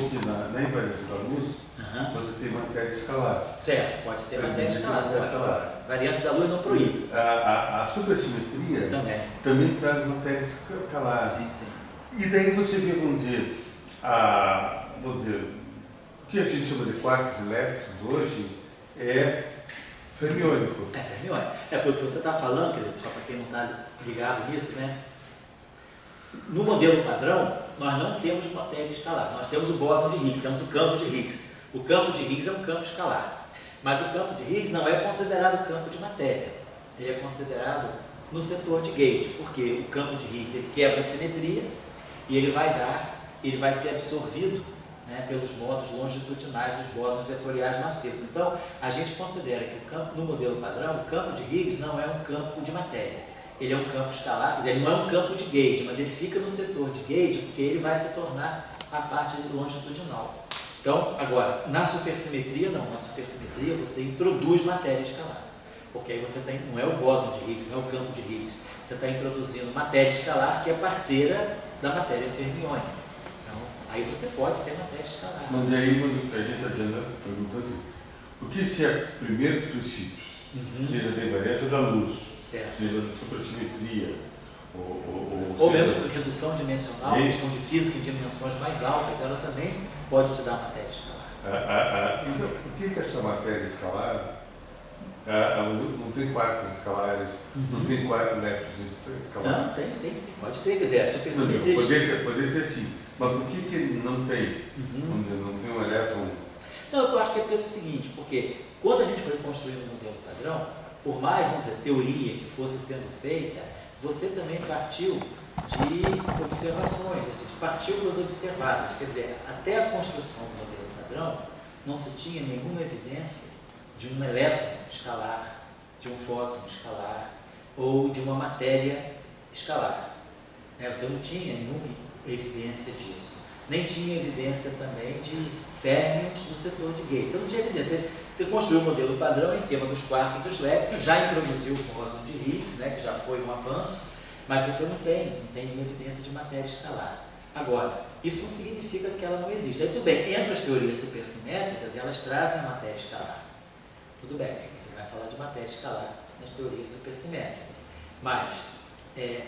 que na invariância da luz, você tem matéria escalar. Certo, pode ter matéria escalar. Variância da luz não proíbe. A supersimetria também traz matéria escalar. Sim, sim. E daí você vê, vamos dizer, o que a gente chama de quartos elétricos hoje é fermiônico. É fermiônico. É porque você está falando, só para quem não está ligado nisso, né? No modelo padrão, nós não temos matéria escalar. Nós temos o bóson de Higgs, temos o campo de Higgs. O campo de Higgs é um campo escalar. Mas o campo de Higgs não é considerado campo de matéria. Ele é considerado no setor de gate, porque o campo de Higgs ele quebra a simetria e ele vai ser absorvido, né, pelos modos longitudinais dos bósons vetoriais massivos. Então, a gente considera que no modelo padrão, o campo de Higgs não é um campo de matéria. Ele é um campo escalar, quer dizer, ele não é um campo de gauge, mas ele fica no setor de gauge porque ele vai se tornar a parte longitudinal. Então, agora, na supersimetria não. Na supersimetria você introduz matéria escalar. Porque aí você não é o bóson de Higgs, não é o campo de Higgs. Você está introduzindo matéria escalar que é parceira da matéria fermiônica. Então, aí você pode ter matéria escalar. Mas aí a gente está perguntando o que se é primeiros princípios, seja da invariância da luz, certo, seja da supersimetria, ou mesmo redução dimensional, questão de física em dimensões mais altas, ela também pode te dar matéria escalar. Então, por que essa matéria escalar não tem quartos escalares, não tem quartos elétricos escalares? Não, tem sim, pode ter, quer dizer, a supersimetria... Poder ter sim, mas por que ele não tem? Não tem um elétron? Não, eu acho que é pelo seguinte, porque quando a gente foi construindo o modelo padrão, por mais, vamos dizer, teoria que fosse sendo feita, você também partiu de observações, ou seja, de partículas observadas. Quer dizer, até a construção do modelo padrão, não se tinha nenhuma evidência de um elétron escalar, de um fóton escalar, ou de uma matéria escalar. Você não tinha nenhuma evidência disso. Nem tinha evidência também de férmions do setor de gate. Você não tinha evidência. Você construiu o modelo padrão em cima dos quartos dos leptos, já introduziu o bóson de Higgs, né, que já foi um avanço, mas você não tem nenhuma evidência de matéria escalar. Agora, isso não significa que ela não existe. Aí tudo bem, entre as teorias supersimétricas, elas trazem a matéria escalar. Tudo bem, você vai falar de matéria escalar nas teorias supersimétricas. Mas,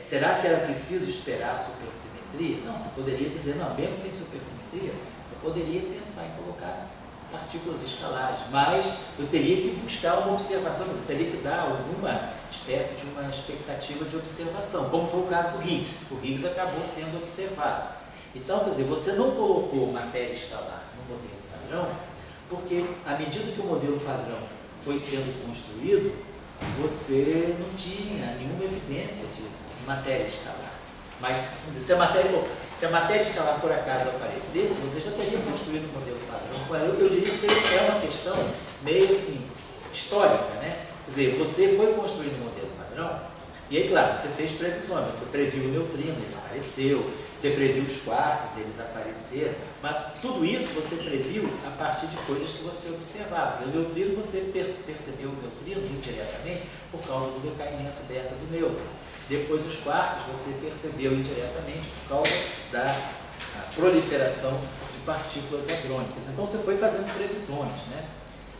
será que era preciso esperar a supersimetria? Não, você poderia dizer, não, mesmo sem supersimetria, eu poderia pensar em colocar partículas escalares, mas eu teria que buscar uma observação, eu teria que dar alguma espécie de uma expectativa de observação, como foi o caso do Higgs. O Higgs acabou sendo observado. Então, quer dizer, você não colocou matéria escalar no modelo padrão, porque à medida que o modelo padrão foi sendo construído, você não tinha nenhuma evidência de matéria escalar. Mas, vamos dizer, se a matéria escalar por acaso aparecesse, você já teria construído o modelo padrão. Eu diria que é uma questão meio assim, histórica, né? Quer dizer, você foi construindo o modelo padrão, e aí, claro, você fez previsões, você previu o neutrino, ele apareceu, você previu os quarks, eles apareceram, mas tudo isso você previu a partir de coisas que você observava. O neutrino, você percebeu o neutrino indiretamente por causa do decaimento beta do nêutron. Depois os quarks você percebeu indiretamente por causa da proliferação de partículas hadrônicas. Então você foi fazendo previsões, né?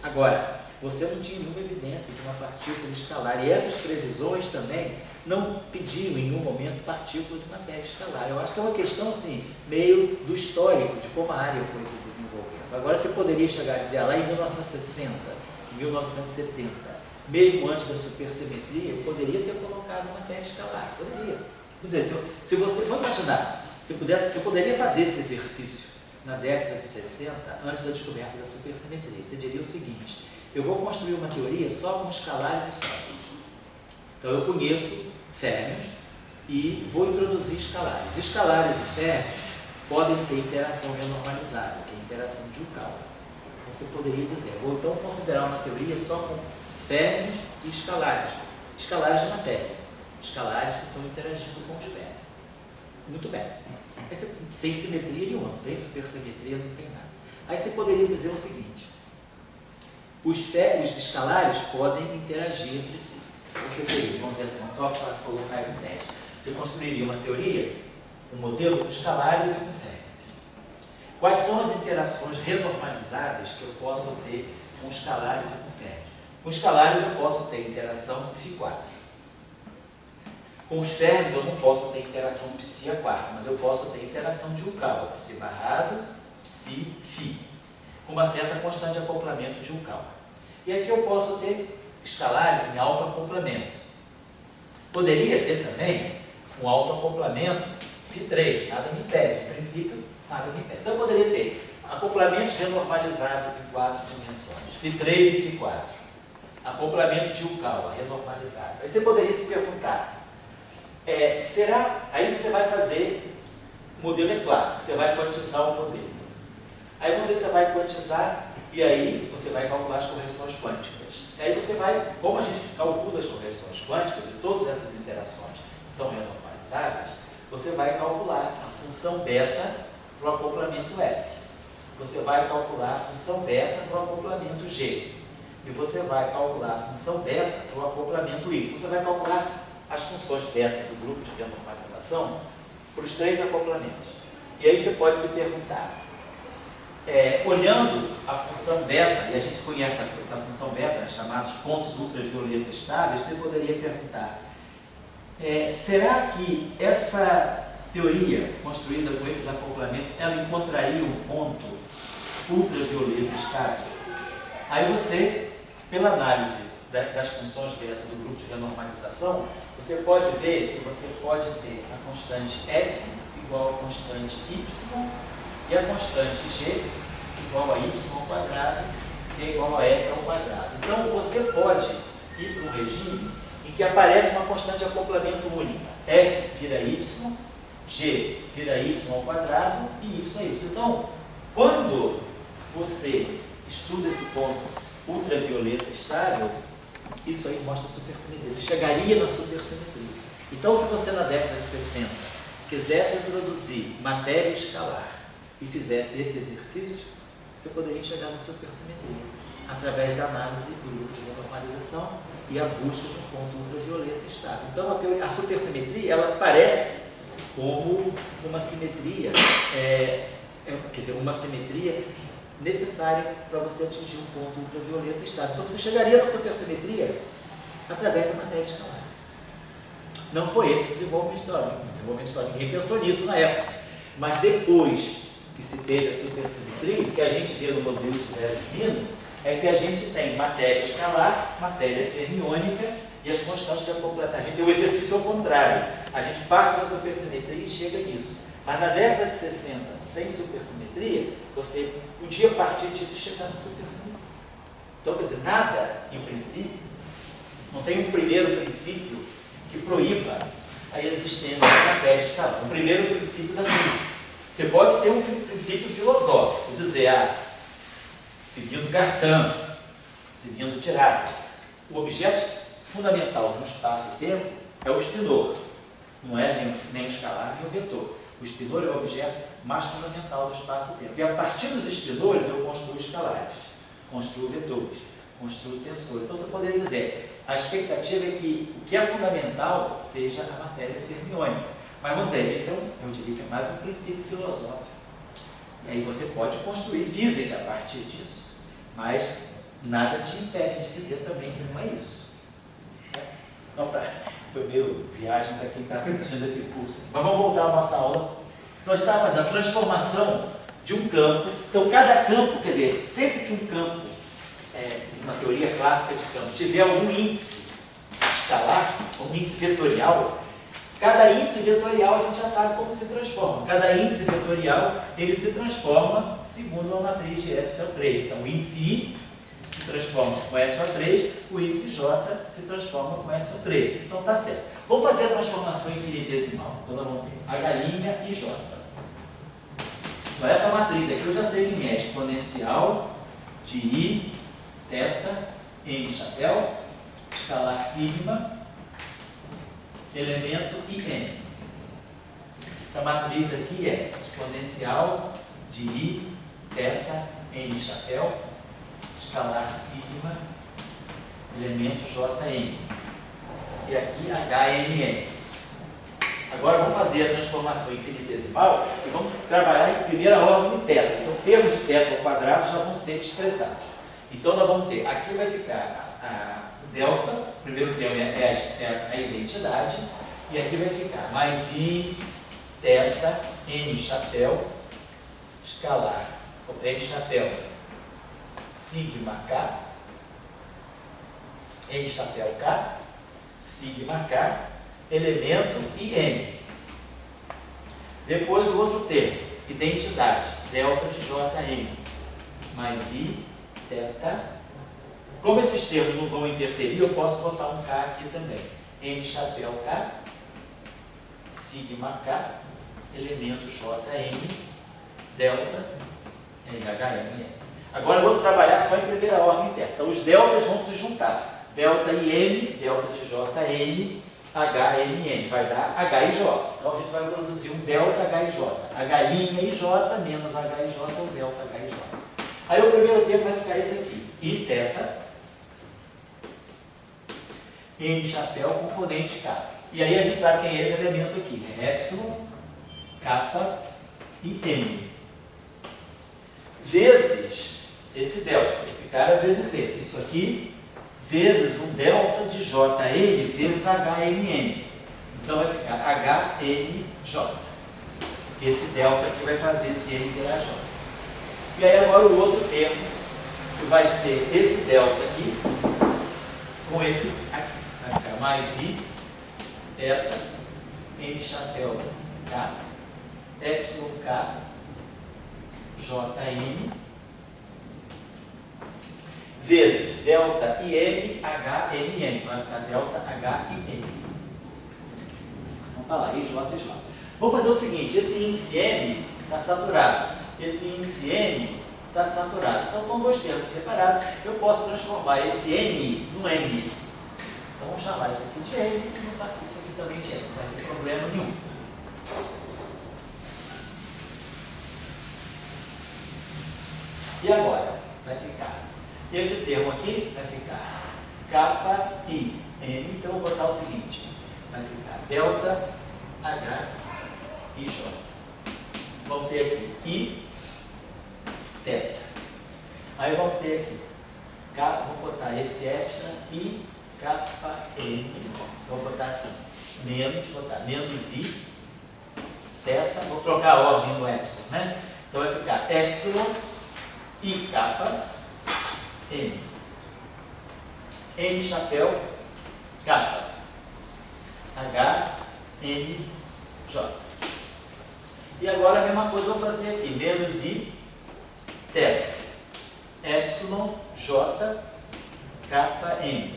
Agora, você não tinha nenhuma evidência de uma partícula escalar. E essas previsões também não pediam em nenhum momento partícula de matéria escalar. Eu acho que é uma questão assim, meio do histórico, de como a área foi se desenvolvendo. Agora você poderia chegar a dizer, lá em 1960, 1970, mesmo antes da supersimetria, eu poderia ter colocado matéria escalar. Poderia. Vamos dizer, se você, vamos imaginar, você poderia fazer esse exercício na década de 60, antes da descoberta da supersimetria. Você diria o seguinte: eu vou construir uma teoria só com escalares e férmions. Então eu conheço férmions e vou introduzir escalares. Escalares e férmions podem ter interação renormalizada, que é a interação de Yukawa. Então você poderia dizer, vou então considerar uma teoria só com férmions e escalares de matéria, escalares que estão interagindo com os férmions. Muito bem. Aí você, sem simetria nenhuma, não tem supersimetria, não tem nada. Aí você poderia dizer o seguinte: os escalares podem interagir entre si. Você teria, vamos dizer assim, para colocar as ideias. Você construiria uma teoria, um modelo com escalares e com férmions. Quais são as interações renormalizáveis que eu posso ter com escalares e com férreos? Com escalares eu posso ter interação φ4. Com os férreos eu não posso ter interação πa4, mas eu posso ter interação de Yukawa, psi barrado, psi, φ, com uma certa constante de acoplamento de Yukawa. E aqui eu posso ter escalares em autoacoplamento. Poderia ter também um autoacoplamento φ3, nada me impede, em princípio, nada me impede. Então eu poderia ter acoplamentos renormalizáveis em 4 dimensões, φ3 e φ4. Acoplamento de Yukawa, renormalizado. Aí você poderia se perguntar, será? Aí você vai fazer, o modelo é clássico, você vai quantizar o modelo. Aí vamos dizer, você vai quantizar e aí você vai calcular as correções quânticas. E aí você vai, como a gente calcula as correções quânticas e todas essas interações são renormalizáveis, você vai calcular a função beta para o acoplamento F. Você vai calcular a função beta para o acoplamento G. E você vai calcular a função beta para o acoplamento Y. Você vai calcular as funções beta do grupo de renormalização para os 3 acoplamentos. E aí você pode se perguntar, olhando a função beta, e a gente conhece a função beta, chamados pontos ultravioleta estáveis, você poderia perguntar, será que essa teoria construída com esses acoplamentos, ela encontraria um ponto ultravioleta estável? Aí você, pela análise das funções beta do grupo de renormalização, você pode ver que você pode ter a constante f igual a constante y e a constante g igual a y ao quadrado, que é igual a f ao quadrado. Então você pode ir para um regime em que aparece uma constante de acoplamento única. F vira y, g vira y ao quadrado e y é y. Então, quando você estuda esse ponto ultravioleta estável, isso aí mostra a supersimetria. Você chegaria na supersimetria. Então, se você na década de 60 quisesse introduzir matéria escalar e fizesse esse exercício, você poderia chegar na supersimetria através da análise do grupo de renormalização e a busca de um ponto ultravioleta estável. Então, a supersimetria, ela parece como uma simetria, quer dizer, uma simetria necessária para você atingir um ponto ultravioleta estável. Então, você chegaria na supersimetria através da matéria escalar. Não foi esse o desenvolvimento histórico. Ninguém pensou nisso na época. Mas depois que se teve a supersimetria, o que a gente vê no modelo de Veres-Pino é que a gente tem matéria escalar, matéria fermiônica e as constantes de acoplamento. A gente tem o exercício ao contrário. A gente parte da supersimetria e chega nisso. Mas na década de 60, sem supersimetria, você podia partir disso e chegar na supersimetria. Então, quer dizer, nada, em princípio, não tem um primeiro princípio que proíba a existência da matéria escalar. O primeiro princípio da física. Você pode ter um princípio filosófico, dizer, seguindo Cartan, seguindo Dirac, o objeto fundamental de um espaço-tempo é o espinor. Não é nem o escalar nem o vetor. O espinor é o objeto mais fundamental do espaço-tempo. E a partir dos espinores eu construo escalares, construo vetores, construo tensores. Então você poderia dizer, a expectativa é que o que é fundamental seja a matéria fermiônica. Mas vamos dizer, isso eu diria que é mais um princípio filosófico. E aí você pode construir física a partir disso. Mas nada te impede de dizer também que não é isso. Certo? Então, foi meio viagem para quem está assistindo esse curso. Mas vamos voltar à nossa aula. Então a gente estava fazendo a transformação de um campo. Então cada campo, quer dizer, sempre que um campo, uma teoria clássica de campo, tiver algum índice escalar, um índice vetorial, cada índice vetorial a gente já sabe como se transforma. Cada índice vetorial, ele se transforma segundo uma matriz de SO3. Então o índice I se transforma com SO3, o índice J se transforma com SO3. Então tá certo. Vamos fazer a transformação infinitesimal. Então nós vamos ter H' e J. Então essa matriz aqui eu já sei que é exponencial de I, θ, N chapéu, escalar sigma, elemento IN. Essa matriz aqui é exponencial de I, θ, N chapéu, escalar sigma, elemento JN. E aqui HNN. Agora vamos fazer a transformação infinitesimal e vamos trabalhar em primeira ordem de θ. Então, termos de θ ao quadrado já vão ser expressados. Então, nós vamos ter, aqui vai ficar o delta, o primeiro termo é a identidade, e aqui vai ficar mais I, θ, N chapéu, escalar, N chapéu, sigma K, N chapéu K, sigma K, elemento e N. Depois o outro termo, identidade, delta de Jn, mais I, θ. Como esses termos não vão interferir, eu posso botar um K aqui também. N chapéu K, sigma K, elemento Jn, delta, NHN. Agora eu vou trabalhar só em primeira ordem interna. Então os deltas vão se juntar. Delta e N, delta de Jn, HNN, vai dar H e J. Então a gente vai produzir um delta H e J. H' e J menos H e J é o delta H e J. Aí o primeiro termo vai ficar esse aqui. I θ, N chapéu, componente K. E aí a gente sabe quem é esse elemento aqui. É epsilon, kappa e M. Vezes esse delta. Esse cara vezes esse. Isso aqui vezes um delta de Jn vezes HNN. Então vai ficar HNJ. Esse delta aqui vai fazer esse N virar J. E aí agora o outro termo, que vai ser esse delta aqui, com esse aqui. Vai ficar mais I, θ, N chapéu K, epsilon K, Jn, vezes delta IM, HNN. Vai ficar delta HIN. Então tá lá, I, J e J. Vamos fazer o seguinte, esse índice N está saturado, esse índice N está saturado. Então são dois termos separados. Eu posso transformar esse N num N. Então vamos chamar isso aqui de N e vamos saber isso aqui também de N. Não vai ter problema nenhum. E agora? Vai ficar esse termo aqui, vai ficar kappa I, N. Então eu vou botar o seguinte, vai ficar delta H e J. Vamos ter aqui I, θ. Aí vamos ter aqui, vamos botar esse extra I, kappa N. Vamos botar assim, menos I, θ. Vou trocar a ordem do epsilon, né? Então vai ficar epsilon I kappa N. N chapéu kappa. H, N, J. E agora a mesma coisa eu vou fazer aqui. Menos I, θ. Epsilon, J, kappa, N.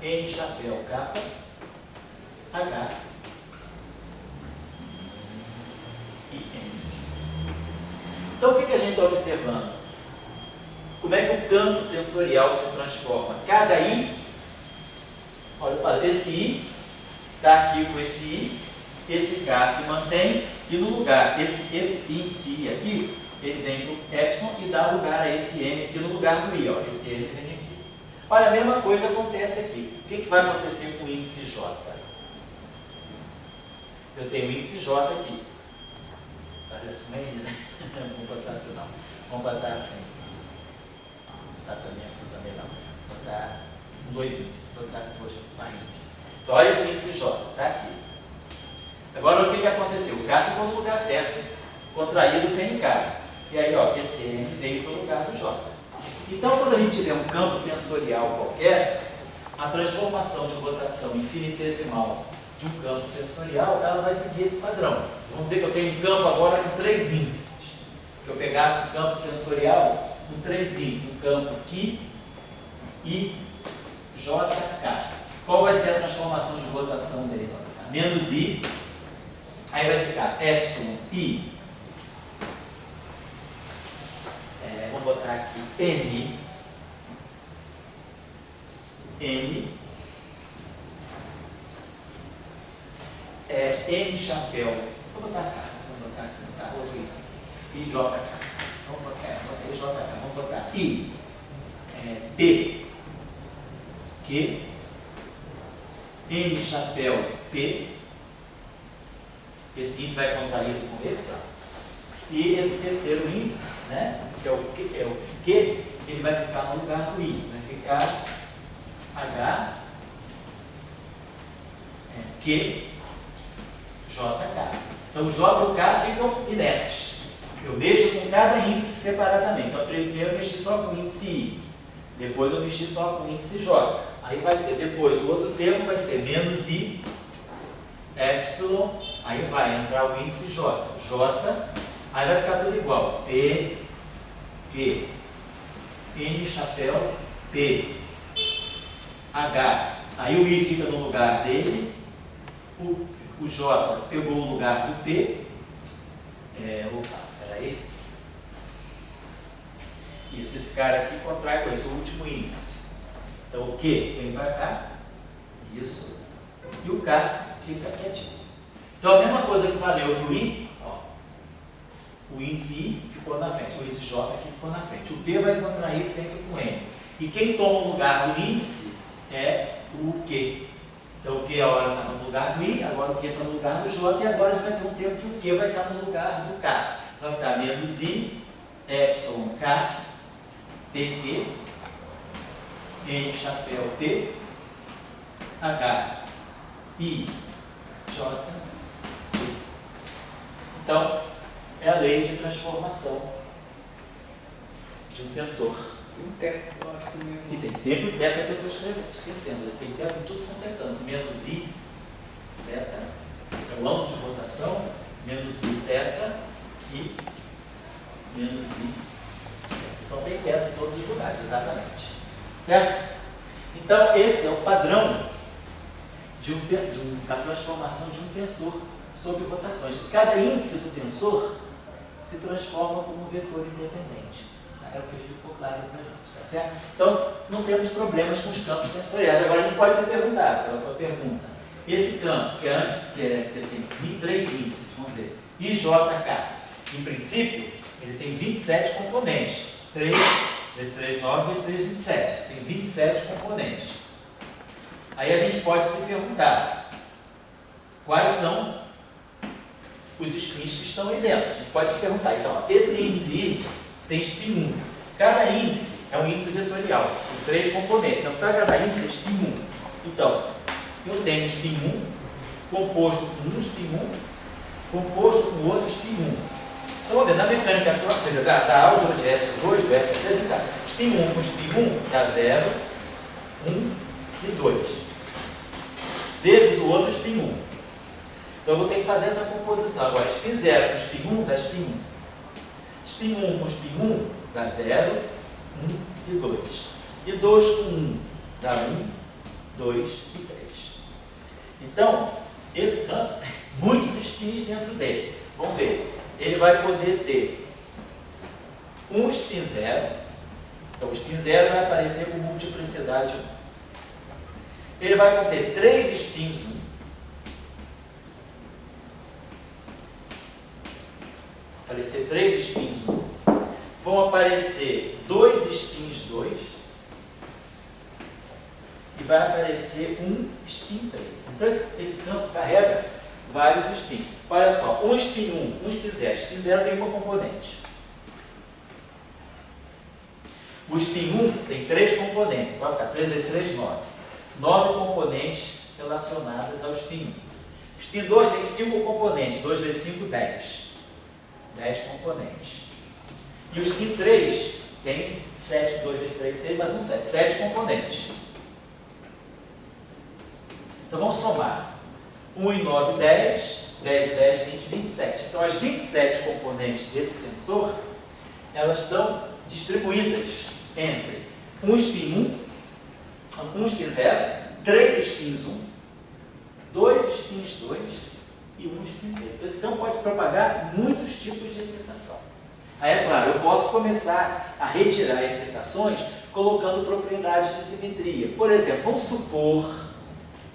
N chapéu kappa. H e N. Então o que a gente está observando? Como é que o campo tensorial se transforma? Cada I, olha, esse I está aqui com esse I, esse K se mantém e no lugar, esse índice I aqui, ele vem para o epsilon e dá lugar a esse N aqui no lugar do I, ó, esse N vem aqui. Olha, a mesma coisa acontece aqui. O que vai acontecer com o índice J? Eu tenho o índice J aqui. Parece um N, né? Vamos botar assim, não. Vamos botar assim. Tá também assim também não. Vou botar com dois índices. Vou botar com duas barrinhas. Então olha esse índice J, tá aqui. Agora o que aconteceu? O K ficou no lugar certo, contraído o PNK. E aí, ó, esse N veio para o lugar do J. Então, quando a gente tiver um campo tensorial qualquer, a transformação de rotação infinitesimal de um campo tensorial, ela vai seguir esse padrão. Vamos dizer que eu tenho um campo agora com 3 índices. Que eu pegasse um campo tensorial com 3 índices, um campo Q, I, J, K. Qual vai ser a transformação de rotação dele? Menos I, aí vai ficar epsilon I, vamos botar aqui N, N chapéu, vou botar K, vamos botar assim, tá? Outro isso, I, J, K, vamos botar I, J, K, vamos botar I, P, Q, N chapéu P, esse índice vai contraído com esse, ó. E esse terceiro índice, né, que é o Q, ele vai ficar no lugar do I, vai ficar H, Q, JK. Então, o J e o K ficam inertes. Eu mexo com cada índice separadamente. Então, primeiro eu mexi só com o índice I, depois eu mexi só com o índice J. Aí vai ter depois, o outro termo vai ser menos I, epsilon, aí vai entrar o índice J. J, aí vai ficar tudo igual. P, Q, N, chapéu, P, H. Aí o I fica no lugar dele, o J pegou o lugar do P. Peraí. Isso, esse cara aqui contrai com esse último índice. Então o Q vem para cá, isso, e o K fica quietinho. Então a mesma coisa que valeu para o I, ó, o índice I ficou na frente, o índice J aqui ficou na frente. O P vai contrair sempre com N. E quem toma o lugar do índice é o Q. Então o Q agora está no lugar do I, agora o Q está no lugar do J, e agora a gente vai ter um tempo que o Q vai estar no lugar do K. Vai ficar menos I, epsilon K, PQ, N, chapéu, P, H, I, J, P. Então, é a lei de transformação de um tensor. Um teto, eu acho que mesmo. E tem sempre o teta que eu estou esquecendo. Tem teta tudo com tetano. Menos I, teta, é o ângulo de rotação, menos I, teta, e menos I. Então tem teta em todos os lugares, exatamente. Certo? Então esse é o padrão da transformação de um tensor sobre rotações. Cada índice do tensor se transforma como um vetor independente. É o que ficou claro para a gente, tá certo? Então, não temos problemas com os campos tensoriais. Agora, a gente pode se perguntar, pela pergunta, esse campo, que antes tem 3 índices, vamos dizer, IJK, em princípio, ele tem 27 componentes. 3 vezes 3, 9, vezes 3, 27. Tem 27 componentes. Aí a gente pode se perguntar, quais são os spins que estão aí dentro? A gente pode se perguntar, então, esse índice I tem spin 1. Cada índice é um índice vetorial, com 3 componentes. Então, para cada índice é spin 1. Então, eu tenho spin 1 composto com um spin 1, composto com outro spin 1. Então, vamos ver, na mecânica da álgebra de S2, do S3, a gente sabe, spin 1 com spin 1 dá 0, 1 e 2. Vezes o outro spin 1. Então, eu vou ter que fazer essa composição. Agora, spin 0 com spin 1 dá spin 1. Spin 1 com spin 1 dá 0, 1 e 2. E 2 com 1 dá 1, 2 e 3. Então, esse campo tem muitos spins dentro dele. Vamos ver. Ele vai poder ter um spin 0. Então, o spin 0 vai aparecer com multiplicidade 1. Ele vai conter 3 spins 1. Aparecer 3 spins 1, vão aparecer 2 spins 2 e vai aparecer um spin 3. Então esse campo carrega vários spins. Olha só, um spin 1, um spin 0. Spin 0 tem uma componente. O spin 1 tem 3 componentes. Vai ficar 3 vezes 3, 9. 9 componentes relacionadas ao spin 1. O spin 2 tem 5 componentes. 2 vezes 5, 10. 10 componentes. E o spin 3 tem 7, 2 vezes 3, 6, mais um 7. 7 componentes. Então vamos somar. 1 e 9, 10. 10 e 10, 20, 27. Então as 27 componentes desse tensor, elas estão distribuídas entre um spin 1, um spin 0, 3 spins 1, 2 spins 2, e um spin 3. Então, esse campo pode propagar muitos tipos de excitação. Aí, é claro, eu posso começar a retirar excitações colocando propriedades de simetria. Por exemplo, vamos supor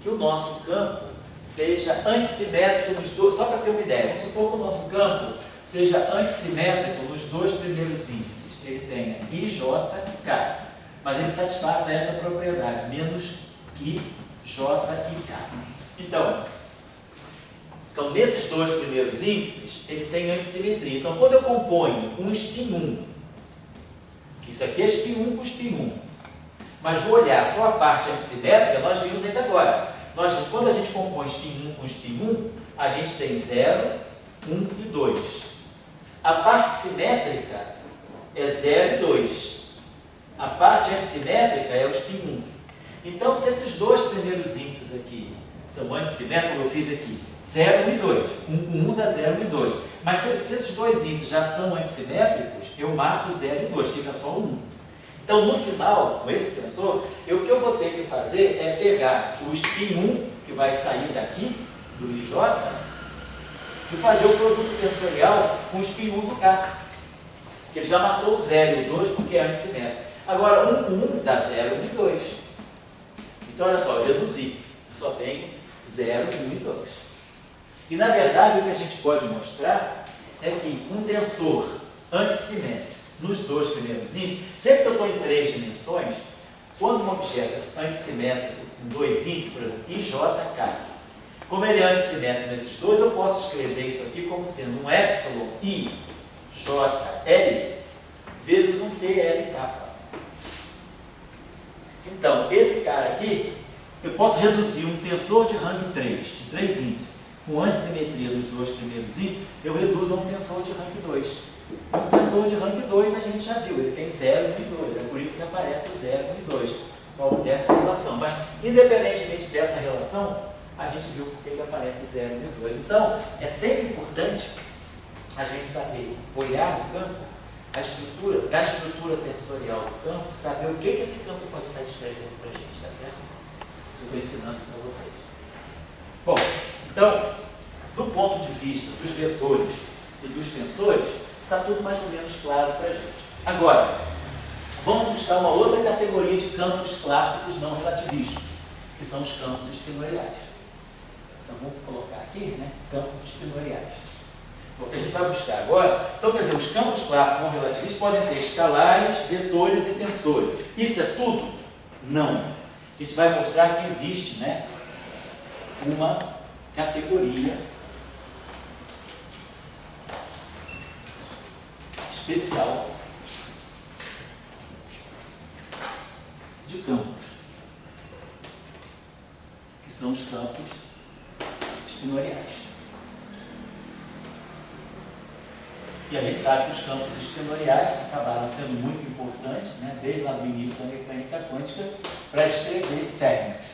que o nosso campo seja antissimétrico nos dois, só para ter uma ideia, vamos supor que o nosso campo seja antissimétrico nos dois primeiros índices. Ele tenha I, J e K, mas ele satisfaça essa propriedade, menos I, J e K. Então, Então, nesses dois primeiros índices, ele tem antissimetria. Então, quando eu componho um spin 1, isso aqui é spin 1 com spin 1, mas vou olhar só a parte antissimétrica, nós vimos ainda agora. Quando a gente compõe spin 1 com spin 1, a gente tem 0, 1 e 2. A parte simétrica é 0 e 2. A parte antissimétrica é o spin 1. Então, se esses dois primeiros índices aqui são antissimétricos, como eu fiz aqui, 0, 1 e 2. 1 com 1 dá 0, 1 e 2. Mas se esses dois índices já são antissimétricos, eu mato 0 e 2, fica só 1. Então, no final, com esse tensor, o que eu vou ter que fazer é pegar o spin 1, que vai sair daqui, do IJ, e fazer o produto tensorial com o spin 1 do K. Porque ele já matou o 0 e o 2 porque é antissimétrico. Agora, 1 com 1 dá 0, 1 e 2. Então, olha só, eu reduzi. Eu só tenho 0, 1 e 2. E, na verdade, o que a gente pode mostrar é que um tensor antissimétrico nos dois primeiros índices, sempre que eu estou em 3 dimensões, quando um objeto é antissimétrico em 2 índices, por exemplo, IJK, como ele é antissimétrico nesses dois, eu posso escrever isso aqui como sendo um epsilon IJL vezes um TLK. Então, esse cara aqui, eu posso reduzir um tensor de rank 3, de 3 índices, com antissimetria dos dois primeiros índices, eu reduzo a um tensor de rank 2. O tensor de rank 2 a gente já viu, ele tem 0, 1 e 2, é por isso que aparece o 0, 1 e 2, por causa dessa relação. Mas, independentemente dessa relação, a gente viu por que aparece 0, 1 e 2. Então, é sempre importante a gente saber olhar no campo a estrutura, da estrutura tensorial do campo, saber o que esse campo pode estar descrevendo para a gente, tá certo? Isso eu estou ensinando isso a vocês. Bom, então, do ponto de vista dos vetores e dos tensores, está tudo mais ou menos claro para a gente. Agora, vamos buscar uma outra categoria de campos clássicos não relativísticos, que são os campos espinoriais. Então, vamos colocar aqui, né, campos espinoriais. O que a gente vai buscar agora, então, quer dizer, os campos clássicos não relativistas podem ser escalares, vetores e tensores. Isso é tudo? Não. A gente vai mostrar que existe, né, uma categoria especial de campos, que são os campos espinoriais. E a gente sabe que os campos espinoriais acabaram sendo muito importantes, né, desde lá do início da mecânica quântica, para descrever férmions.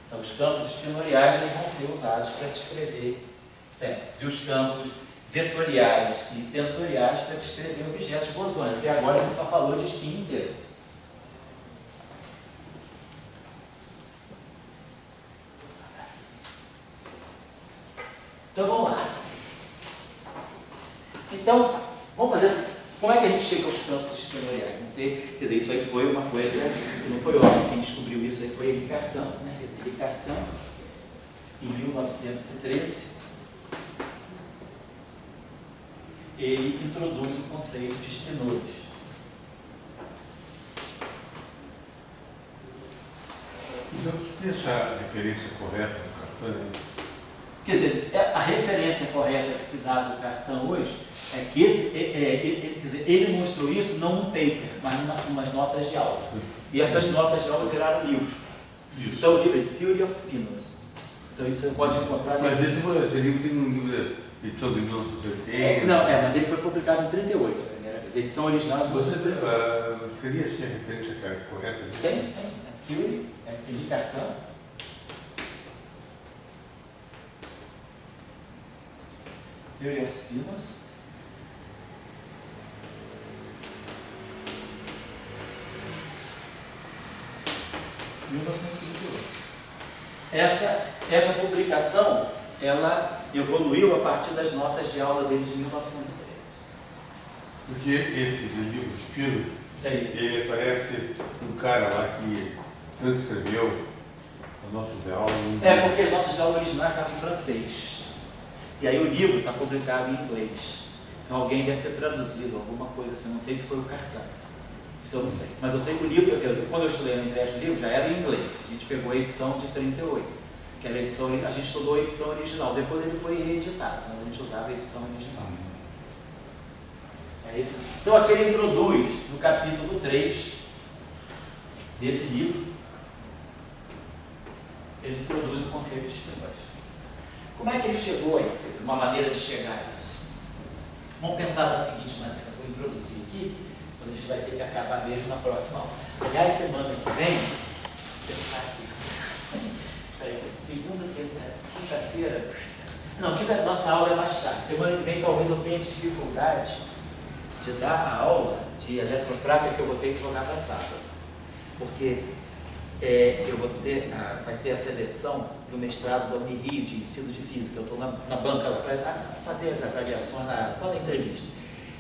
Então, os campos espinoriais eles vão ser usados para descrever férmions. E os campos vetoriais e tensoriais para descrever objetos bosônicos. Até agora a gente só falou de spin inteiro. Então vamos lá. Então, vamos fazer assim. Como é que a gente chega aos campos espinoriais? Quer dizer, isso aí foi uma coisa que não foi óbvio. Quem descobriu isso aí foi Henri Cartan, né? Quer dizer, Henri Cartan, em 1913, ele introduz o conceito de espinores. Então, você tem essa referência correta no Cartan? Quer dizer, a referência correta que se dá do Cartan hoje é que quer dizer, ele mostrou isso não num paper, mas umas notas de aula. E essas notas de aula viraram livro. Isso. Então o livro é Theory of Spinors. Então isso você pode encontrar... Mas esse livro tem um livro de edição de 1980. Não, mas ele foi publicado em 1938, a primeira vez. A edição original é de Você 1938. teria assim, a referência correta disso? Tem. Theory, Henri Cartan. Theory of Spinors. Essa publicação, ela evoluiu a partir das notas de aula dele de 1913. Porque esse livro, Spino, ele parece um cara lá que transcreveu a nossa de aula. Porque as notas de aula originais estavam em francês. E aí o livro está publicado em inglês. Então alguém deve ter traduzido alguma coisa assim, não sei se foi o Cartan. Isso eu não sei. Mas eu sei que o livro, quando eu estudei no ingresso do livro, já era em inglês. A gente pegou a edição de 38, aquela edição, a gente estudou a edição original, depois ele foi reeditado, mas a gente usava a edição original. É isso. Então aqui ele introduz, no capítulo 3 desse livro, ele introduz o conceito de espinhos. Como é que ele chegou a isso? Quer dizer, uma maneira de chegar a isso. Vamos pensar da seguinte maneira, vou introduzir aqui, mas a gente vai ter que acabar mesmo na próxima aula. Aliás, semana que vem, vou pensar aqui. Segunda, terça, quinta-feira. Não, nossa aula é mais tarde. Semana que vem talvez eu tenha dificuldade de dar a aula de eletrofrática que eu vou ter que jogar para sábado. Porque eu vou ter, vai ter a seleção do mestrado da Unirio de ensino de física. Eu estou na banca lá para fazer as avaliações só na entrevista.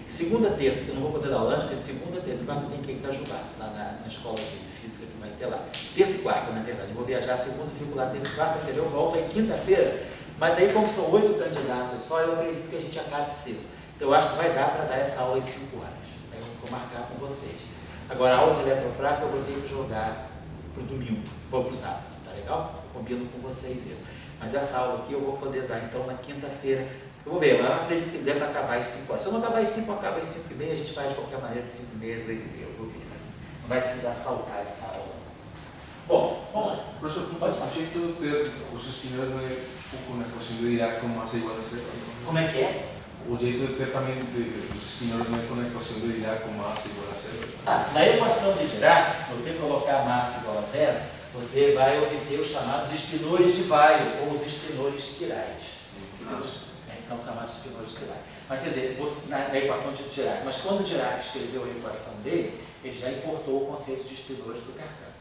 Segunda, terça, eu não vou poder dar aula antes, porque segunda, terça e quarta eu tenho que ir Itajubá, lá na escola de física que vai ter lá. Terça e quarta, na verdade, eu vou viajar segunda, fico lá terça e quarta-feira, eu volto aí quinta-feira, mas aí como são 8 candidatos só, eu acredito que a gente acabe cedo. Então eu acho que vai dar para dar essa aula em 5 horas. Aí eu vou marcar com vocês. Agora a aula de eletrofrática eu vou ter que jogar para o domingo, ou para o sábado, tá legal? Eu combino com vocês isso. Mas essa aula aqui eu vou poder dar então na quinta-feira. Eu vou ver, mas eu acredito que deve acabar às 5 horas. Se eu não acabar às 5, acaba às 5 e meia, a gente faz de qualquer maneira de 5 e meia às 8 e meia, eu vou ver, mas não vai precisar saltar essa aula. Bom, vamos lá. Professor, pode falar. O jeito de ter os espinheiros não é pouco na equação de Dirac com massa igual a zero? Como é que é? O jeito de ter também os espinheiros não é com a equação de Dirac com massa igual a zero? Na equação de Dirac, se você colocar massa igual a zero, você vai obter os chamados espinores de Weyl, ou os espinores quirais. Então, chamados espinores de Dirac. Mas, quer dizer, na equação de Dirac, mas quando Dirac escreveu a equação dele, ele já importou o conceito de espinores do Cartan.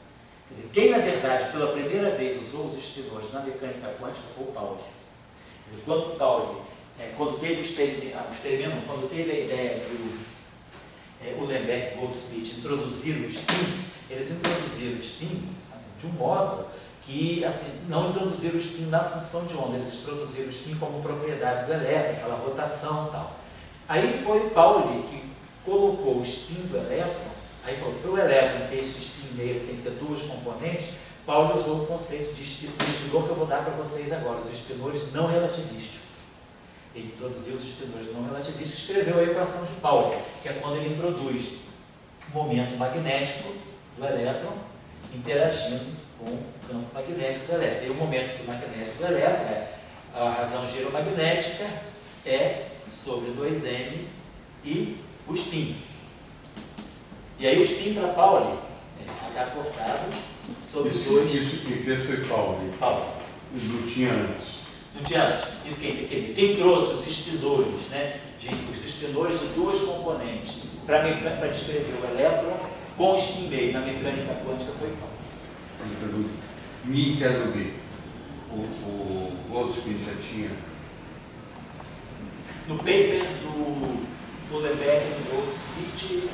Quer dizer, quem, na verdade, pela primeira vez usou os espinores na mecânica quântica foi o Pauli. Quer dizer, quando o Pauli, quando teve o experimento, quando teve a ideia de Uhlenbeck e Goldschmidt introduzir o spin, eles introduziram o spin assim, de um modo que assim, não introduziram o spin na função de onda, eles introduziram o spin como propriedade do elétron, aquela rotação e tal. Aí foi Pauli que colocou o spin do elétron, aí falou, para o elétron ter esse spin meio tem que ter duas componentes, Pauli usou o conceito de espinor que eu vou dar para vocês agora, os espinores não relativísticos. Ele introduziu os espinores não relativistas e escreveu a equação de Pauli, que é quando ele introduz o momento magnético do elétron interagindo com o campo magnético do elétron. E o momento magnético do elétron, a razão giromagnética, é sobre 2m e o spin. E aí o spin para Pauli é H cortado sobre 2. Isso que fez foi Pauli. Não tinha antes. Não tinha antes. Isso quem trouxe os espinores, né, os espinores de duas componentes para descrever o elétron com o spin meio na mecânica quântica foi Pauli. Me interrompi. O Goldschmidt já tinha. No paper do Uhlenbeck e do Goldschmidt,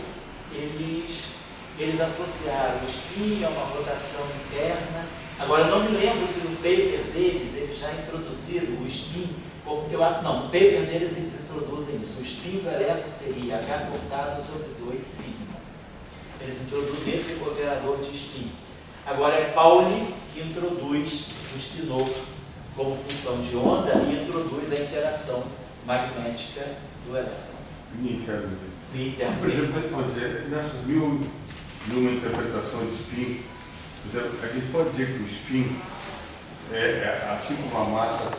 eles associaram o spin a uma rotação interna. Agora, eu não me lembro se no paper deles eles já introduziram o spin, no paper deles eles introduzem isso. O spin do elétron seria H cortado sobre 2σ. Eles introduzem esse operador de spin. Agora é Pauli que introduz o spinor como função de onda e introduz a interação magnética do elétron. Me interrompi. Por exemplo, nessas mil e uma interpretações de spin, a gente pode dizer que o spin assim como a massa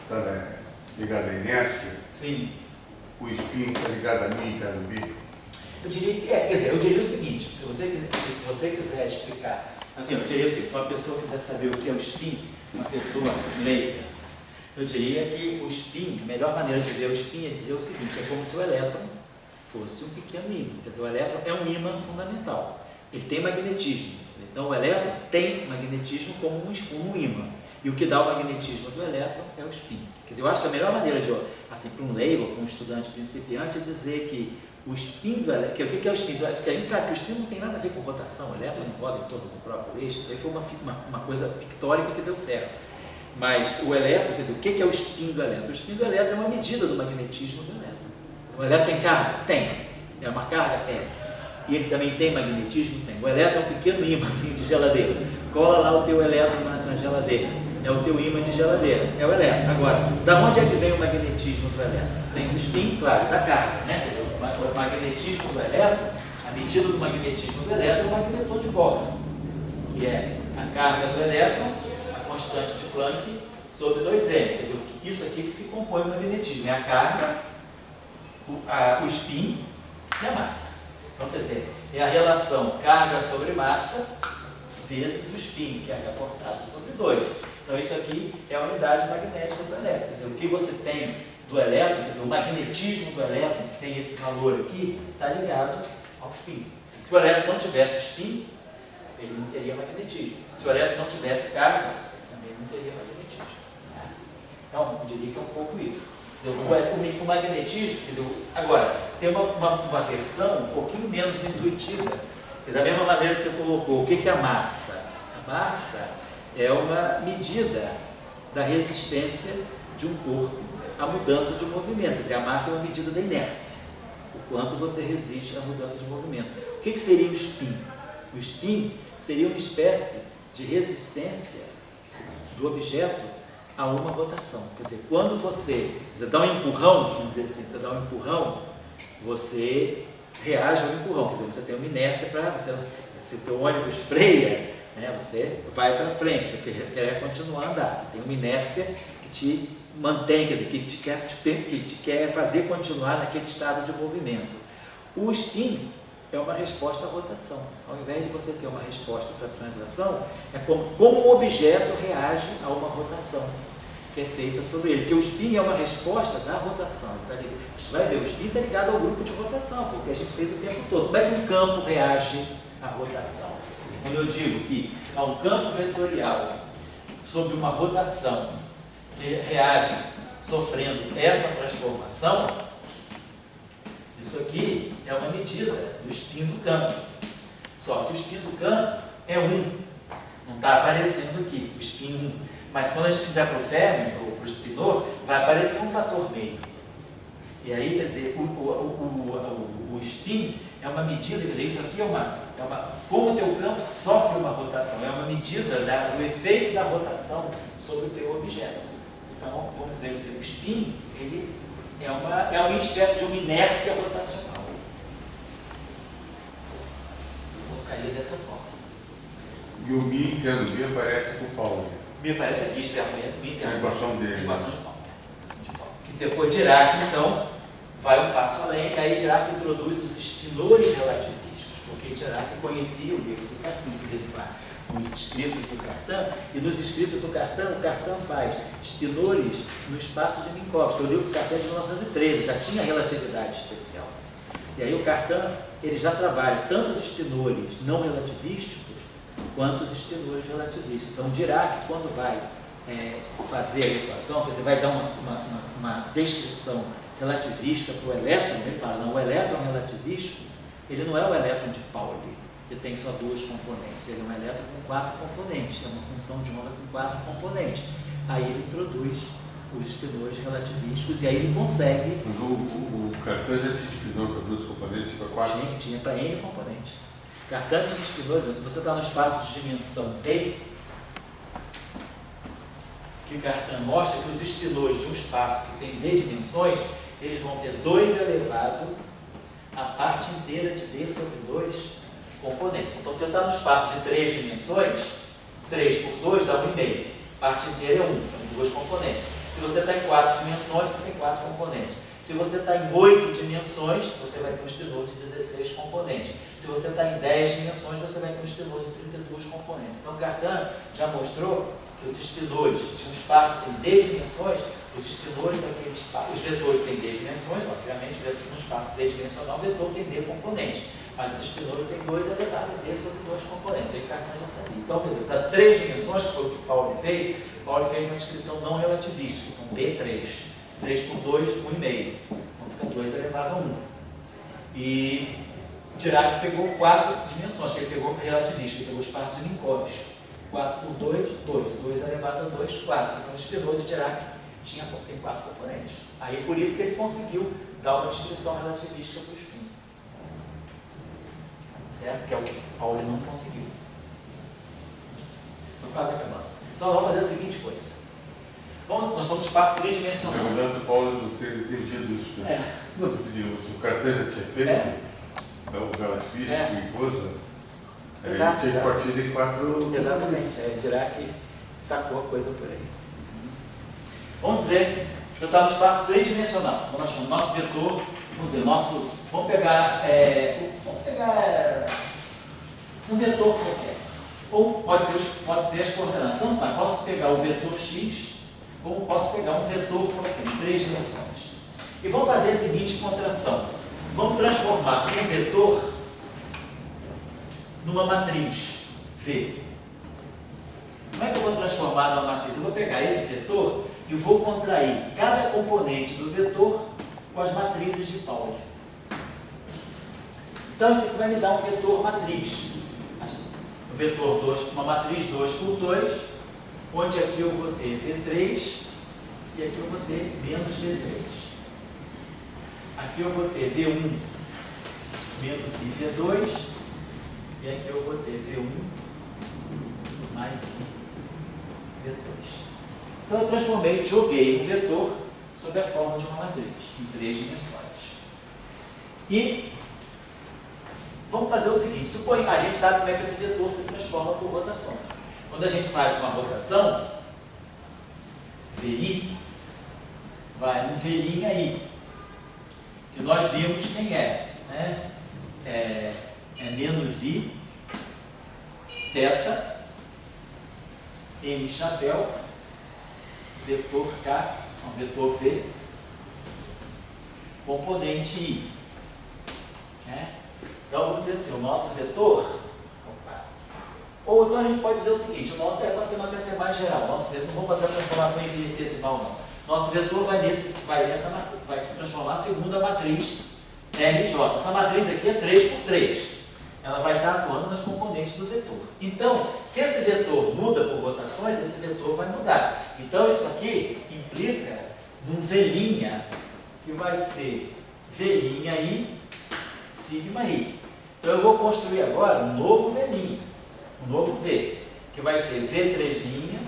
está ligada à inércia, sim, o spin está ligado a mim, está no bico. Eu diria que eu diria o seguinte, se você quiser explicar, assim, eu diria o seguinte, se uma pessoa quiser saber o que é o spin, uma pessoa leiga, eu diria que o spin, a melhor maneira de ver o spin é dizer o seguinte, é como se o elétron fosse um pequeno ímã. Quer dizer, o elétron é um ímã fundamental, ele tem magnetismo. Então o elétron tem magnetismo como um ímã. E o que dá o magnetismo do elétron é o spin. Quer dizer, eu acho que a melhor maneira de, assim, para um leigo, para um estudante principiante, é dizer que o spin do elétron, o que é o spin? Porque a gente sabe que o spin não tem nada a ver com rotação, o elétron não roda em torno do próprio eixo, isso aí foi uma coisa pictórica que deu certo. Mas o elétron, quer dizer, o que é o spin do elétron? O spin do elétron é uma medida do magnetismo do elétron. O elétron tem carga? Tem. É uma carga? É. E ele também tem magnetismo? Tem. O elétron é um pequeno ímãzinho de geladeira. Cola lá o teu elétron na geladeira. é o teu ímã de geladeira, é o elétron. Agora, da onde é que vem o magnetismo do elétron? Vem do spin, claro, da carga, né? Quer dizer, o magnetismo do elétron, a medida do magnetismo do elétron é o magnetron de Bohr, que é a carga do elétron, a constante de Planck, sobre 2m. Quer dizer, isso aqui que se compõe o magnetismo, é a carga, o spin e a massa. Então, quer dizer, é a relação carga sobre massa vezes o spin, que é aportado sobre 2. Então, isso aqui é a unidade magnética do elétron. Quer dizer, o que você tem do elétron, quer dizer, o magnetismo do elétron, que tem esse valor aqui, está ligado ao spin. Se o elétron não tivesse spin, ele não teria magnetismo. Se o elétron não tivesse carga, também não teria magnetismo. Então, eu diria que é um pouco isso. O magnetismo, quer dizer, agora, tem uma versão um pouquinho menos intuitiva. Quer dizer, da mesma maneira que você colocou, o que é a massa? A massa é uma medida da resistência de um corpo à mudança de movimento. Quer dizer, a massa é uma medida da inércia, o quanto você resiste à mudança de movimento. O que seria o spin? O spin seria uma espécie de resistência do objeto a uma rotação. Quer dizer, quando você dá um empurrão, vamos dizer assim, você dá um empurrão, você reage ao empurrão. Quer dizer, você tem uma inércia para você. Se o teu ônibus freia, né, você vai para frente, você quer continuar a andar. Você tem uma inércia que te mantém, quer dizer, que te quer fazer continuar naquele estado de movimento. O spin é uma resposta à rotação. Ao invés de você ter uma resposta para a translação, é como um objeto reage a uma rotação que é feita sobre ele. Porque o spin é uma resposta da rotação. A gente vai ver, o spin está ligado ao grupo de rotação, foi o que a gente fez o tempo todo. Como é que um campo reage à rotação? Quando eu digo que há um campo vetorial sobre uma rotação que reage sofrendo essa transformação, isso aqui é uma medida do spin do campo. Só que o spin do campo é 1. Não está aparecendo aqui, o spin 1. Mas quando a gente fizer para o Fermi, ou para o spinor, vai aparecer um fator meio. E aí, quer dizer, o spin é uma medida, quer dizer, isso aqui como o teu campo sofre uma rotação, é uma medida do efeito da rotação sobre o teu objeto. Então, vamos dizer assim, o spin, ele é uma espécie de uma inércia rotacional. Vou cair dessa forma. E o Mi, tendo Mi, aparece com o Paulo. Mi aparece aqui externamente. A equação dele. A equação de Paulo. Que depois Dirac, então, vai um passo além, e aí Dirac introduz os espinores relativistas, porque Dirac conhecia o livro do Cartan, inclusive os escritos do Cartan, e nos escritos do Cartan, o Cartan faz espinores no espaço de Minkowski. O livro do Cartan é de 1913, já tinha relatividade especial. E aí o Cartan, ele já trabalha tanto os espinores não relativísticos, quanto os espinores relativistas. Então, Dirac, quando vai fazer a equação, quer dizer, vai dar uma descrição relativista para o elétron, ele fala, não, o elétron relativístico, ele não é o elétron de Pauli, que tem só 2 componentes, ele é um elétron com 4 componentes, é uma função de onda com 4 componentes. Aí ele introduz os espinores relativísticos e aí ele consegue... Mas o Cartan já tinha espinor para 2 componentes, para 4? Tinha para N componentes. Cartan tinha espinores, se você está no espaço de dimensão D, que Cartan mostra que os espinores de um espaço que tem D dimensões, eles vão ter 2 elevado a parte inteira de D sobre 2 componentes. Então, se você está no espaço de 3 dimensões, 3 por 2 dá 1,5. Parte inteira é 1, tem 2 componentes. Se você está em 4 dimensões, você tem 4 componentes. Se você está em 8 dimensões, você vai ter um espinor de 16 componentes. Se você está em 10 dimensões, você vai ter um espinor de 32 componentes. Então, Cartan já mostrou que os espinores, se um espaço tem 10 dimensões, os espinores daquele espaço, os vetores têm 10 dimensões, obviamente, num espaço 3-dimensional, o vetor tem D componentes, mas os espinores têm 2 elevado a D sobre 2 componentes. Aí Cartan já sabia. Então, quer dizer, para 3 dimensões, que foi o que Pauli fez uma descrição não relativista. Então, D3. 3 por 2, 1,5. Então fica 2 elevado a 1. E Dirac pegou 4 dimensões, que ele pegou relativista, ele pegou o espaço de Minkowski. 4 por 2, 2. 2 elevado a 2, 4. Então o espinor de Dirac tem 4 componentes. Aí por isso que ele conseguiu dar uma descrição relativista para o spin. Certo? Que é o que Pauli não conseguiu. Estou quase acabando. Então nós vamos fazer a seguinte coisa. Nós estamos no espaço tridimensional. Perguntando Paulo do ter entendido isso. É. Não, o carteira tinha feito, aquelas fichas e coisa. Exato, Tinha exato. partido em 4. Exatamente, dirá que sacou a coisa por aí. Vamos dizer, eu estava no espaço tridimensional. Então nós chamamos nosso vetor, vamos dizer, vamos pegar um vetor qualquer. Ou pode ser as coordenadas. Então, posso pegar o vetor x, como posso pegar um vetor qualquer, em 3 dimensões. E vamos fazer a seguinte contração. Vamos transformar um vetor numa matriz V. Como é que eu vou transformar numa matriz? Eu vou pegar esse vetor e vou contrair cada componente do vetor com as matrizes de Pauli. Então, isso aqui vai me dar um vetor matriz. Um vetor 2, uma matriz 2 por 2, onde aqui eu vou ter V3 e aqui eu vou ter menos V3. Aqui eu vou ter V1 menos I V2 e aqui eu vou ter V1 mais I V2. Então eu joguei um vetor sob a forma de uma matriz, em 3 dimensões. E vamos fazer o seguinte, suponha, a gente sabe como é que esse vetor se transforma por rotação. Quando a gente faz uma rotação, VI vai no V'I, que nós vimos quem é, né? É menos I, θ, M chapéu, vetor K, vetor V, componente I. Né? Então vamos dizer assim, o nosso vetor, ou então a gente pode dizer o seguinte, o nosso vetor até ser mais geral, nosso vetor, não vamos fazer a transformação infinitesimal não. Nosso vetor vai se transformar segundo a matriz RJ. Essa matriz aqui é 3 por 3. Ela vai estar atuando nas componentes do vetor. Então, se esse vetor muda por rotações, esse vetor vai mudar. Então, isso aqui implica num V', que vai ser V'I, sigma I. Então, eu vou construir agora um novo V', um novo V, que vai ser V3',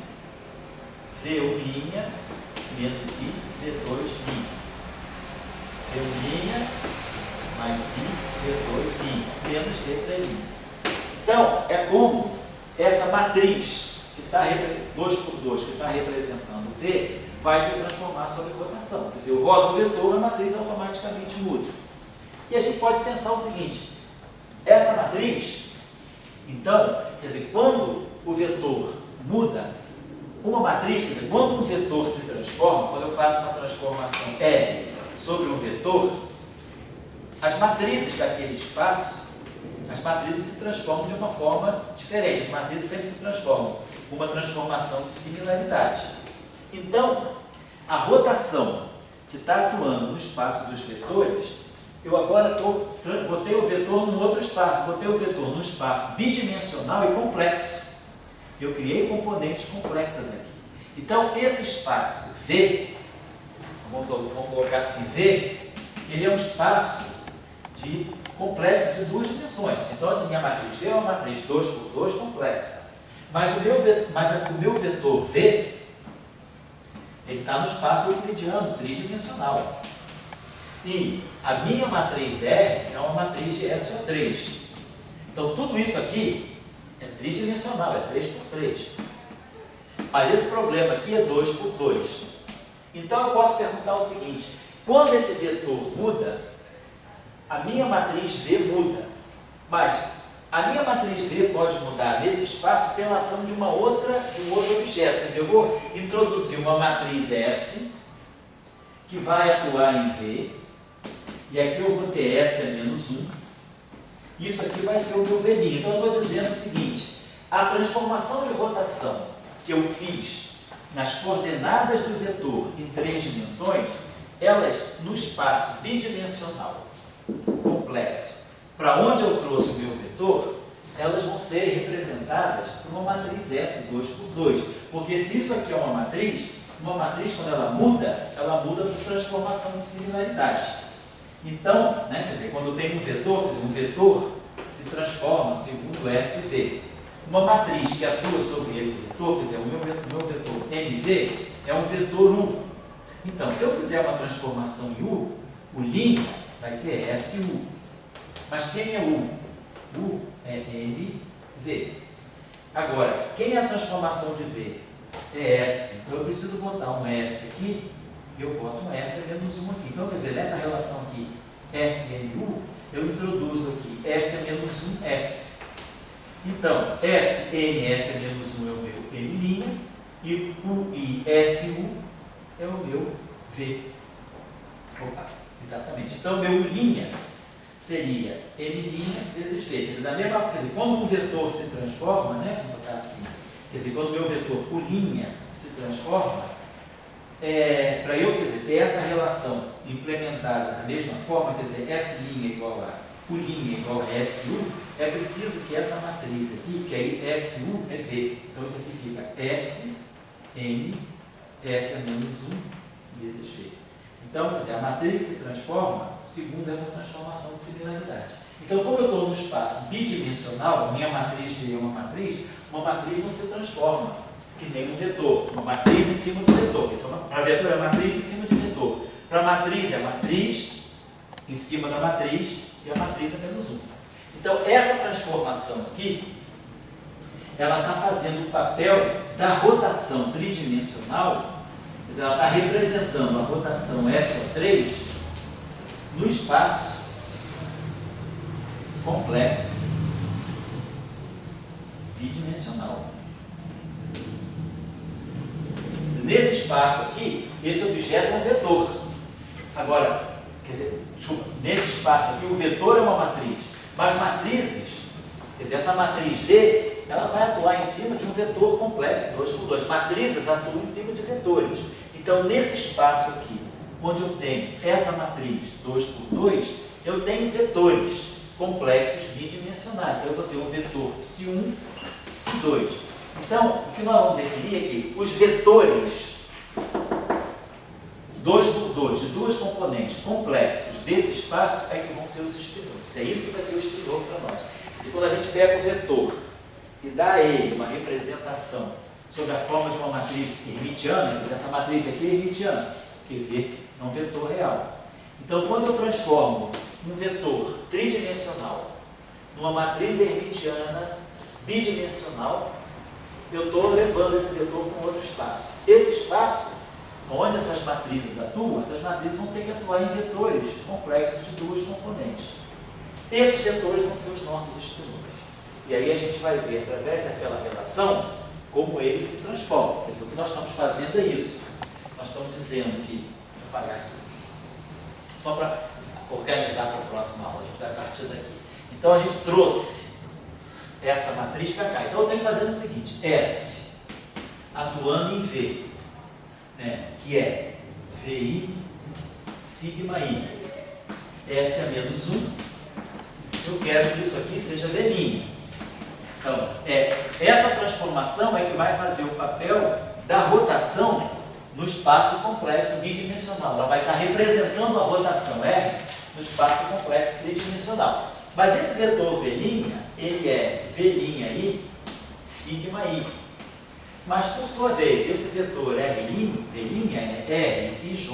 V1', menos I, V2'. V1' mais I, V2', menos V3'. Então, é como essa matriz, que está 2 por 2, que está representando V, vai se transformar sob rotação. Quer dizer, eu rodo o vetor, a matriz automaticamente muda. E a gente pode pensar o seguinte, essa matriz, então, quer dizer, quando o vetor muda, uma matriz, quer dizer, quando um vetor se transforma, quando eu faço uma transformação R sobre um vetor, as matrizes daquele espaço, as matrizes se transformam de uma forma diferente. As matrizes sempre se transformam com uma transformação de similaridade. Então, a rotação que está atuando no espaço dos vetores, eu agora botei o vetor num outro espaço, botei o vetor num espaço bidimensional e complexo. Eu criei componentes complexas aqui. Então, esse espaço V, vamos colocar assim, V, ele é um espaço complexo de 2 dimensões. Então, assim, minha matriz V é uma matriz 2 por 2 complexa. Mas o meu vetor V, ele está no espaço euclidiano, tridimensional. E a minha matriz R é uma matriz de SO3. Então, tudo isso aqui é tridimensional, é 3 por 3. Mas esse problema aqui é 2 por 2. Então, eu posso perguntar o seguinte, quando esse vetor muda, a minha matriz V muda, mas a minha matriz V pode mudar nesse espaço pela ação de um outro objeto. Quer dizer, eu vou introduzir uma matriz S, que vai atuar em V, e aqui eu vou ter S a menos 1. Isso aqui vai ser o meu V'. Então, eu estou dizendo o seguinte, a transformação de rotação que eu fiz nas coordenadas do vetor em 3 dimensões, elas, no espaço bidimensional complexo, para onde eu trouxe o meu vetor, elas vão ser representadas por uma matriz S 2 por 2. Porque se isso aqui é uma matriz, quando ela muda por transformação de similaridade. Então, né, quer dizer, quando eu tenho um vetor se transforma segundo SV. uma matriz que atua sobre esse vetor, quer dizer, o meu vetor MV é um vetor U. Então, se eu fizer uma transformação em U, o linha vai ser SU. Mas quem é U? U é MV. Agora, quem é a transformação de V? É S. Então, eu preciso botar um S aqui, e eu boto um S menos 1 aqui. Então, quer dizer, nessa relação aqui, SNU, eu introduzo aqui S é menos 1, S. Então, SNS é menos 1 é o meu M', e U e SU é o meu V. Opa, exatamente. Então, meu linha seria M' vezes V. Quer dizer, da mesma, quer dizer, quando um vetor se transforma, né, vou botar assim, quer dizer, quando o meu vetor, o linha, se transforma, para eu, quer dizer, ter essa relação implementada da mesma forma, quer dizer, S' igual a U' igual a SU, é preciso que essa matriz aqui, porque aí SU é V. Então, isso aqui fica S, M, S é menos 1 vezes V. Então, quer dizer, a matriz se transforma segundo essa transformação de similaridade. Então, como eu estou no espaço bidimensional, minha matriz V é uma matriz não se transforma, que nem um vetor, uma matriz em cima de vetor. Para vetor é matriz em cima de vetor. Para matriz é matriz em cima da matriz e a matriz é menos 1. Então, essa transformação aqui, ela está fazendo o papel da rotação tridimensional, quer dizer, ela está representando a rotação SO3 no espaço complexo bidimensional. Nesse espaço aqui, esse objeto é um vetor. Agora, quer dizer, desculpa, nesse espaço aqui, o vetor é uma matriz. Mas matrizes, quer dizer, essa matriz D, ela vai atuar em cima de um vetor complexo, 2 por 2. Matrizes atuam em cima de vetores. Então, nesse espaço aqui, onde eu tenho essa matriz 2 por 2, eu tenho vetores complexos bidimensionais. Então, eu vou ter um vetor ψ1, ψ2. Então, o que nós vamos definir é que os vetores 2 por 2, de duas componentes complexos desse espaço, é que vão ser os espinores. É isso que vai ser o espinor para nós. Se quando a gente pega o vetor e dá a ele uma representação sob a forma de uma matriz hermitiana, essa matriz aqui é hermitiana, porque V é um vetor real. Então, quando eu transformo um vetor tridimensional numa matriz hermitiana bidimensional, eu estou levando esse vetor para um outro espaço. Esse espaço, onde essas matrizes atuam, essas matrizes vão ter que atuar em vetores complexos de duas componentes. Esses vetores vão ser os nossos espinores. E aí a gente vai ver, através daquela relação, como eles se transformam. Quer dizer, o que nós estamos fazendo é isso. Nós estamos dizendo que, vou apagar aqui, só para organizar para a próxima aula, a gente vai partir daqui. Então a gente trouxe essa matriz para cá. Então eu tenho que fazer o seguinte, S atuando em V, né, que é VI sigma I. S é menos 1. Eu quero que isso aqui seja V'. Então, essa transformação é que vai fazer o papel da rotação no espaço complexo bidimensional. Ela vai estar representando a rotação R no espaço complexo tridimensional. Mas esse vetor V', ele é V'I sigma I. Mas, por sua vez, esse vetor R', V'I é RIJ,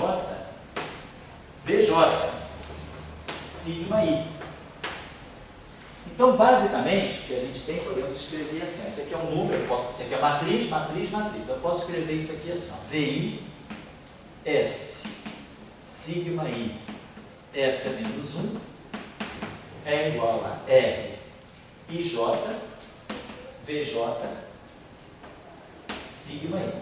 VJ, sigma I. Então, basicamente, o que a gente tem, podemos escrever assim. Isso aqui é um número, isso aqui é matriz, matriz, matriz. Então, eu posso escrever isso aqui assim, ó, VI, S, sigma I, S é menos 1, é igual a R, IJ, VJ, sigma I.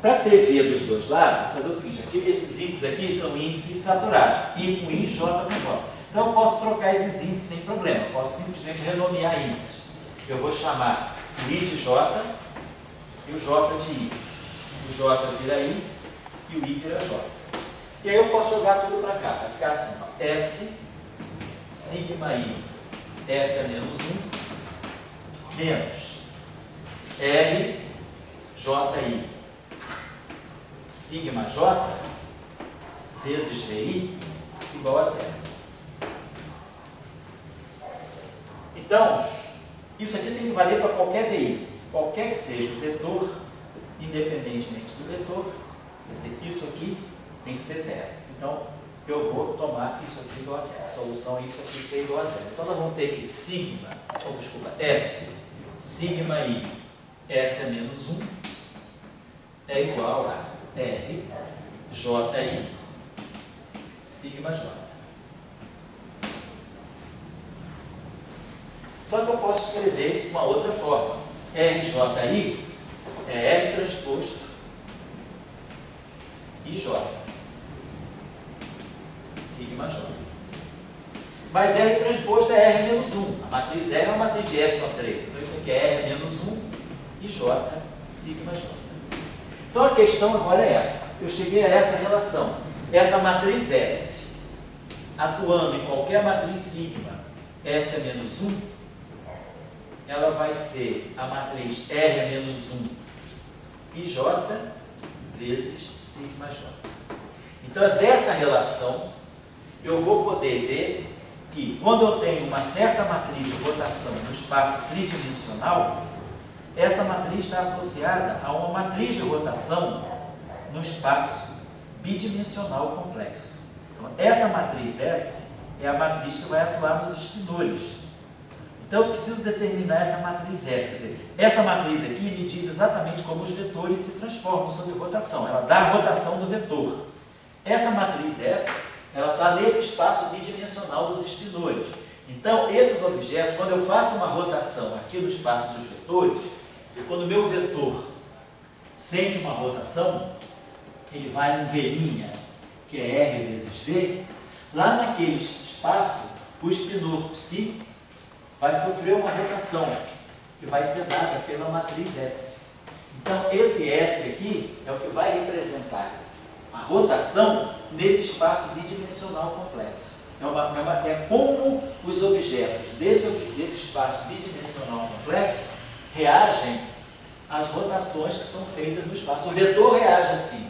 Para ter V dos dois lados, vou fazer o seguinte, aqui, esses índices aqui são índices saturados, I com I, J com J. Então, eu posso trocar esses índices sem problema, eu posso simplesmente renomear índices. Eu vou chamar o I de J e o J de I. O J vira I e o I vira J. E aí eu posso jogar tudo para cá, vai ficar assim, ó, S, sigma I, S é menos 1, menos R, J, I, sigma J, vezes VI, igual a 0. Então, Isso aqui tem que valer para qualquer veículo, qualquer que seja o vetor, independentemente do vetor, quer dizer, isso aqui tem que ser zero. Então, eu vou tomar isso aqui igual a zero. A solução é isso aqui ser igual a zero. Então, nós vamos ter que S, sigma I, S é menos 1, é igual a R, JI, sigma J. Só que eu posso escrever isso de uma outra forma. RJI é R transposto IJ, sigma J. Mas R transposto é R menos 1. A matriz R é uma matriz de SO3. Então isso aqui é R menos 1 e J, sigma J. Então a questão agora é essa. Eu cheguei a essa relação. Essa matriz S, atuando em qualquer matriz sigma, S é menos 1, ela vai ser a matriz R é menos 1 e J vezes sigma J. Então é dessa relação eu vou poder ver que quando eu tenho uma certa matriz de rotação no espaço tridimensional, essa matriz está associada a uma matriz de rotação no espaço bidimensional complexo. Então, essa matriz S é a matriz que vai atuar nos espinores. Então, eu preciso determinar essa matriz S. Quer dizer, essa matriz aqui me diz exatamente como os vetores se transformam sob rotação. Ela dá a rotação do vetor. Essa matriz S, ela está nesse espaço bidimensional dos espinores. Então, esses objetos, quando eu faço uma rotação aqui no espaço dos vetores, quando o meu vetor sente uma rotação, ele vai em V', que é R vezes V, lá naquele espaço, o espinor ψ vai sofrer uma rotação, que vai ser dada pela matriz S. Então, esse S aqui é o que vai representar a rotação nesse espaço bidimensional complexo. É como os objetos desse espaço bidimensional complexo reagem às rotações que são feitas no espaço. O vetor reage assim,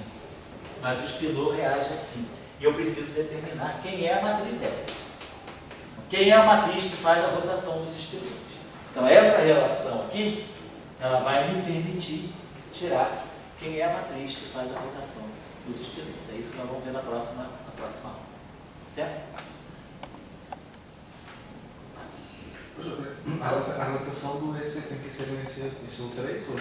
mas o espinor reage assim. E eu preciso determinar quem é a matriz S. Quem é a matriz que faz a rotação dos espinores. Então, essa relação aqui, ela vai me permitir tirar quem é a matriz que faz a rotação dos espinores. É isso que nós vamos ver na próxima aula. Certo? A rotação do EC tem que ser o ECO3 ou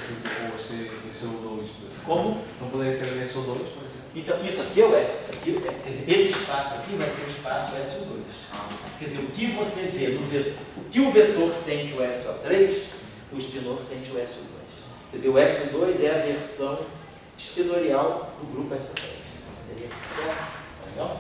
ECO2? Como? Não poderia ser o ECO2, por exemplo? Então, isso aqui é o S. Quer dizer, esse espaço aqui vai ser o espaço SO2. Quer dizer, o que você vê no vetor, o que o vetor sente o SO3, o espinor sente o SO2. Quer dizer, o SO2 é a versão espinorial do grupo SO3. Seria certo? Legal?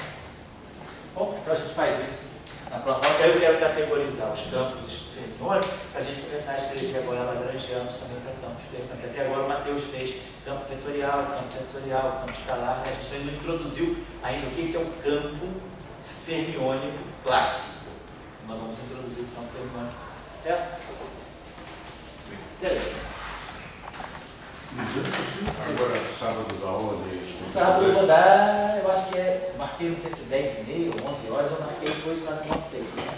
Bom, então a gente faz isso na próxima aula. Eu quero categorizar os campos fermiônicos para a gente começar a escrever agora lagrangianos também para campos fermiônicos. Até agora o Matheus fez campo vetorial, campo tensorial, campo escalar. A gente ainda não introduziu ainda o que é um campo fermiônico clássico. Nós vamos introduzir o campo fermiônico, certo? Beleza. Agora, sábado da aula de... Sábado eu vou dar, eu acho que marquei, não sei se 10h30 ou 11 horas, eu marquei depois lá no TEI, né?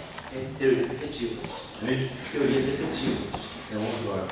Teorias efetivas. Hein? Teorias efetivas. É 11 horas.